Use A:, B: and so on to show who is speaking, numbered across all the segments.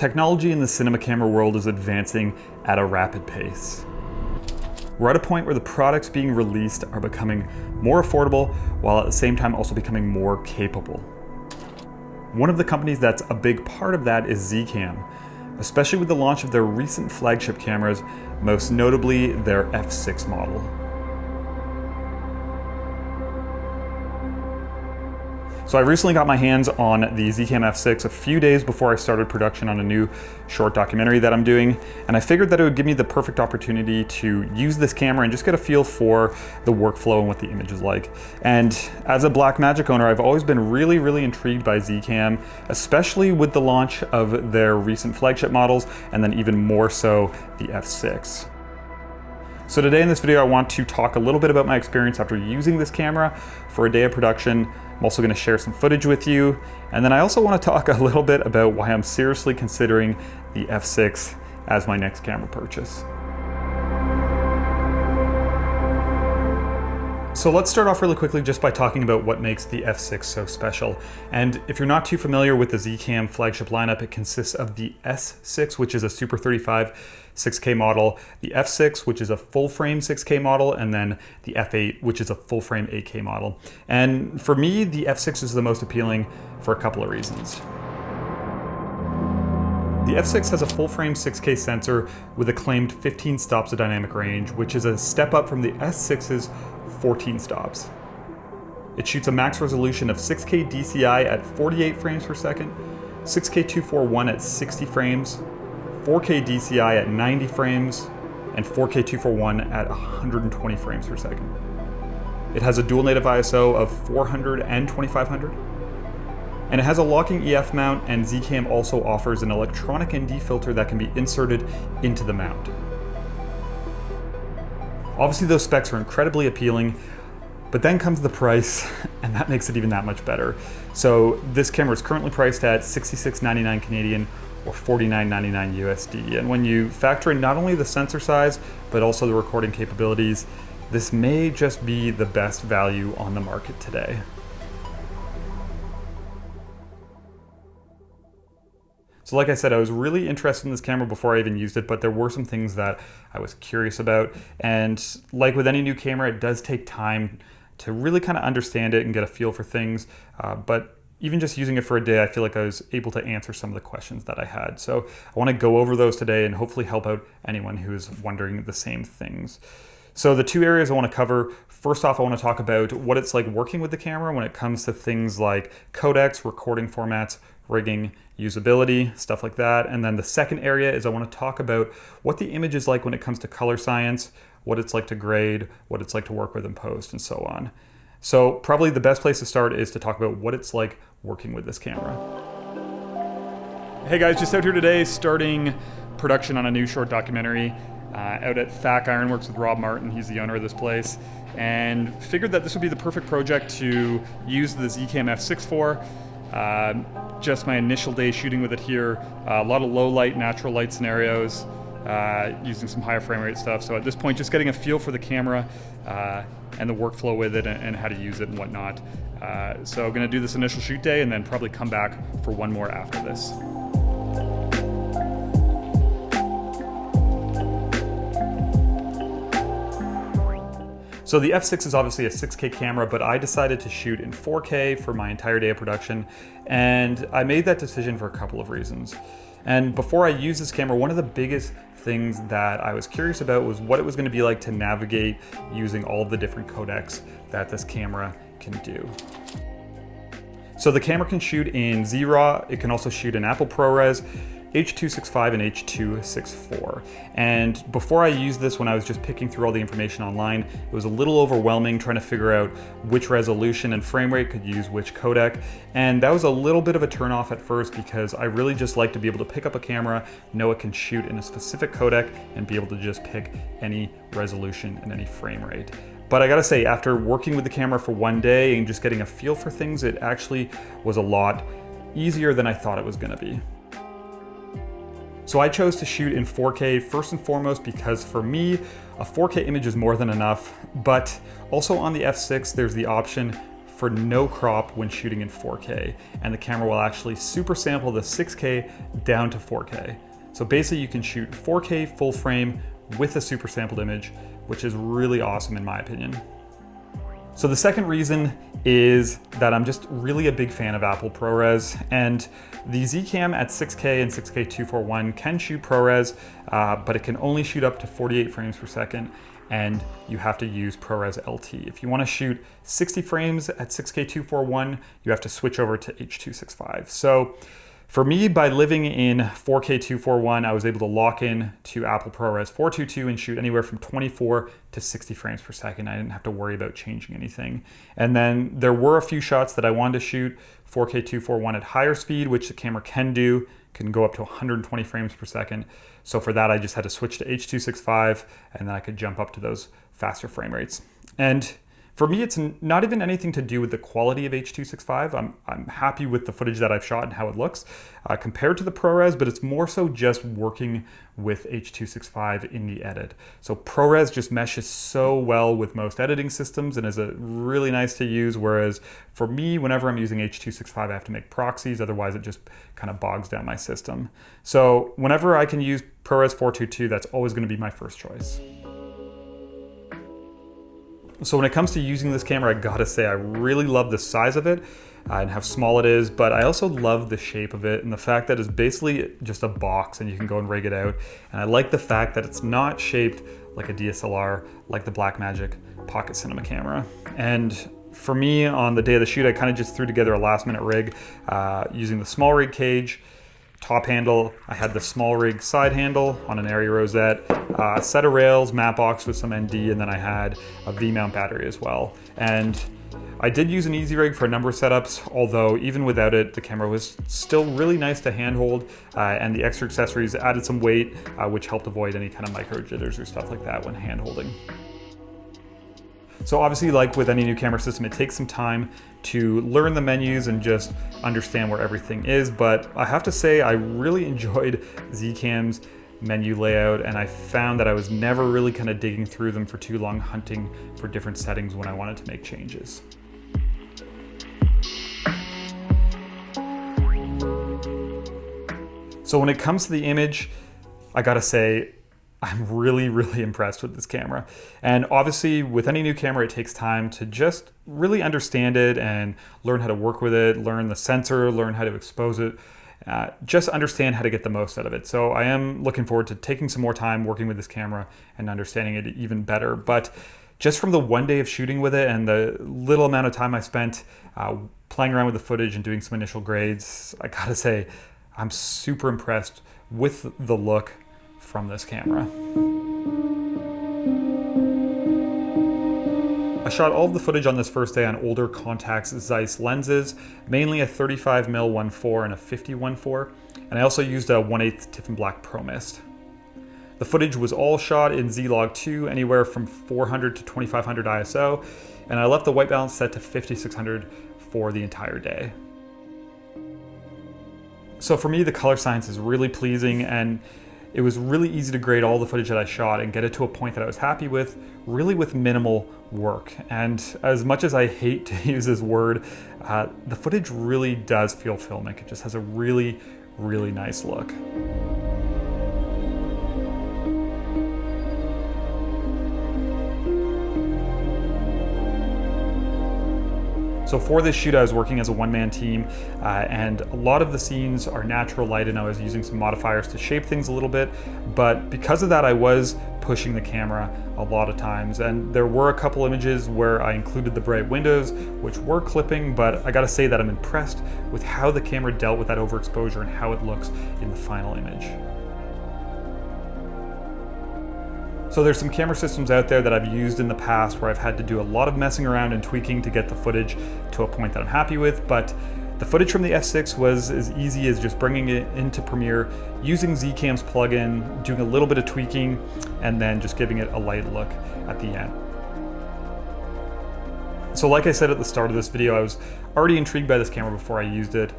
A: Technology in the cinema camera world is advancing at a rapid pace. We're at a point where the products being released are becoming more affordable while at the same time also becoming more capable. One of the companies that's a big part of that is ZCAM, especially with the launch of their recent flagship cameras, most notably their F6 model. So I recently got my hands on the ZCAM F6 a few days before I started production on a new short documentary that I'm doing, and I figured that it would give me the perfect opportunity to use this camera and just get a feel for the workflow and what the image is like. And as a Blackmagic owner, I've always been really intrigued by ZCAM, especially with the launch of their recent flagship models, and then even more so the F6. So today in this video, I want to talk a little bit about my experience after using this camera for a day of production. I'm also going to share some footage with you, and then I also want to talk a little bit about why I'm seriously considering the F6 as my next camera purchase. So let's start off really quickly just by talking about what makes the F6 so special. And if you're not too familiar with the ZCAM flagship lineup, it consists of the S6, which is a Super 35 6K model, the F6, which is a full frame 6K model, and then the F8, which is a full frame 8K model. And for me, the F6 is the most appealing for a couple of reasons. The F6 has a full frame 6K sensor with a claimed 15 stops of dynamic range, which is a step up from the S6's 14 stops. It shoots a max resolution of 6K DCI at 48 frames per second, 6K 241 at 60 frames, 4K DCI at 90 frames, and 4K 241 at 120 frames per second. It has a dual native ISO of 400 and 2500. And it has a locking EF mount, and ZCAM also offers an electronic ND filter that can be inserted into the mount. Obviously those specs are incredibly appealing, but then comes the price, and that makes it even that much better. So this camera is currently priced at $66.99 Canadian or $49.99 USD. And when you factor in not only the sensor size, but also the recording capabilities, this may just be the best value on the market today. So like I said, I was really interested in this camera before I even used it, but there were some things that I was curious about. And like with any new camera, it does take time to really kind of understand it and get a feel for things. But even just using it for a day, I feel like I was able to answer some of the questions that I had. So I want to go over those today and hopefully help out anyone who is wondering the same things. So the two areas I want to cover, first off, I want to talk about what it's like working with the camera when it comes to things like codecs, recording formats, rigging, usability, stuff like that. And then the second area is I want to talk about what the image is like when it comes to color science, what it's like to grade, what it's like to work with in post, and so on. So probably the best place to start is to talk about what it's like working with this camera. Hey guys, just out here today starting production on a new short documentary out at Thak Ironworks with Robb Martin. He's the owner of this place, and figured that this would be the perfect project to use the ZCAM F6 for. Just my initial day shooting with it here, a lot of low light, natural light scenarios, using some higher frame rate stuff. So at this point, just getting a feel for the camera and the workflow with it and how to use it and whatnot. So I'm gonna do this initial shoot day and then probably come back for one more after this. So the F6 is obviously a 6K camera, but I decided to shoot in 4K for my entire day of production, and I made that decision for a couple of reasons. And before I used this camera, one of the biggest things that I was curious about was what it was going to be like to navigate using all of the different codecs that this camera can do. So the camera can shoot in Z-RAW, it can also shoot in Apple ProRes, H.265 and H.264. And before I used this, when I was just picking through all the information online, it was a little overwhelming trying to figure out which resolution and frame rate could use which codec. And that was a little bit of a turnoff at first because I really just like to be able to pick up a camera, know it can shoot in a specific codec, and be able to just pick any resolution and any frame rate. But I gotta say, after working with the camera for one day and just getting a feel for things, it actually was a lot easier than I thought it was gonna be. So I chose to shoot in 4K first and foremost because for me, a 4K image is more than enough, but also on the F6, there's the option for no crop when shooting in 4K, and the camera will actually super sample the 6K down to 4K. So basically you can shoot 4K full frame with a super sampled image, which is really awesome in my opinion. So the second reason is that I'm just really a big fan of Apple ProRes, and the ZCAM at 6K and 6K 241 can shoot ProRes, but it can only shoot up to 48 frames per second, and you have to use ProRes LT. If you want to shoot 60 frames at 6K 241, you have to switch over to H.265. So for me, by living in 4K 241, I was able to lock in to Apple ProRes 422 and shoot anywhere from 24 to 60 frames per second. I didn't have to worry about changing anything. And then there were a few shots that I wanted to shoot 4K 241 at higher speed, which the camera can do, can go up to 120 frames per second. So for that, I just had to switch to H.265, and then I could jump up to those faster frame rates. And for me, it's not even anything to do with the quality of H.265. I'm happy with the footage that I've shot and how it looks compared to the ProRes, but it's more so just working with H.265 in the edit. So ProRes just meshes so well with most editing systems and is really nice to use, whereas for me, whenever I'm using H.265, I have to make proxies, otherwise it just kind of bogs down my system. So whenever I can use ProRes 422, that's always going to be my first choice. So when it comes to using this camera, I gotta say I really love the size of it and how small it is, but I also love the shape of it and the fact that it's basically just a box and you can go and rig it out. And I like the fact that it's not shaped like a DSLR, like the Blackmagic Pocket Cinema camera. And for me, on the day of the shoot, I kind of just threw together a last minute rig using the small rig cage, top handle. I had the small rig side handle on an area rosette, a set of rails, mat box with some ND, and then I had a V-mount battery as well. And I did use an easy rig for a number of setups, although even without it, the camera was still really nice to handhold, and the extra accessories added some weight, which helped avoid any kind of micro jitters or stuff like that when handholding. So obviously, like with any new camera system, it takes some time to learn the menus and just understand where everything is. But I have to say, I really enjoyed ZCAM's menu layout, and I found that I was never really kind of digging through them for too long, hunting for different settings when I wanted to make changes. So when it comes to the image, I gotta say, I'm really impressed with this camera. And obviously with any new camera, it takes time to just really understand it and learn how to work with it, learn the sensor, learn how to expose it, just understand how to get the most out of it. So I am looking forward to taking some more time working with this camera and understanding it even better. But just from the one day of shooting with it and the little amount of time I spent playing around with the footage and doing some initial grades, I gotta say, I'm super impressed with the look from this camera. I shot all of the footage on this first day on older Contax Zeiss lenses, mainly a 35mm 1.4 and a 50 1.4, and I also used a 1/8 Tiffin Black Pro Mist. The footage was all shot in Z-Log 2, anywhere from 400 to 2500 ISO, and I left the white balance set to 5600 for the entire day. So for me, the color science is really pleasing, and it was really easy to grade all the footage that I shot and get it to a point that I was happy with, really with minimal work. And as much as I hate to use this word, the footage really does feel filmic. It just has a really nice look. So for this shoot, I was working as a one-man team, and a lot of the scenes are natural light, and I was using some modifiers to shape things a little bit. But because of that, I was pushing the camera a lot of times, and there were a couple images where I included the bright windows, which were clipping, but I gotta say that I'm impressed with how the camera dealt with that overexposure and how it looks in the final image. So there's some camera systems out there that I've used in the past where I've had to do a lot of messing around and tweaking to get the footage to a point that I'm happy with, but the footage from the F6 was as easy as just bringing it into Premiere, using ZCAM's plugin, doing a little bit of tweaking, and then just giving it a light look at the end. So like I said at the start of this video, I was already intrigued by this camera before I used it.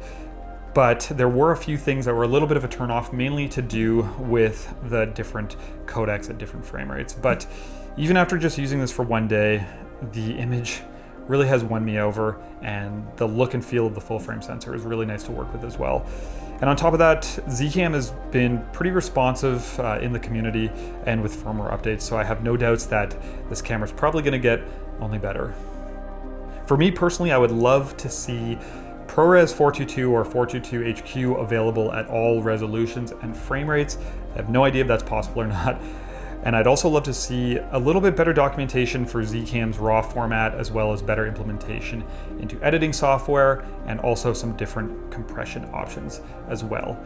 A: But there were a few things that were a little bit of a turnoff, mainly to do with the different codecs at different frame rates. But even after just using this for one day, the image really has won me over, and the look and feel of the full frame sensor is really nice to work with as well. And on top of that, ZCAM has been pretty responsive in the community and with firmware updates, so I have no doubts that this camera is probably going to get only better. For me personally, I would love to see ProRes 422 or 422 HQ available at all resolutions and frame rates. I have no idea if that's possible or not. And I'd also love to see a little bit better documentation for ZCAM's RAW format, as well as better implementation into editing software, and also some different compression options as well.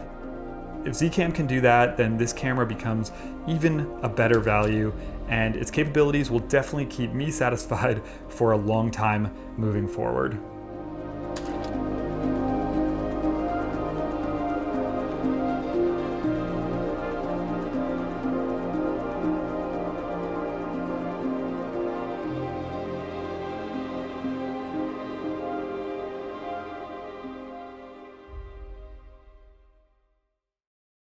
A: If ZCAM can do that, then this camera becomes even a better value, and its capabilities will definitely keep me satisfied for a long time moving forward.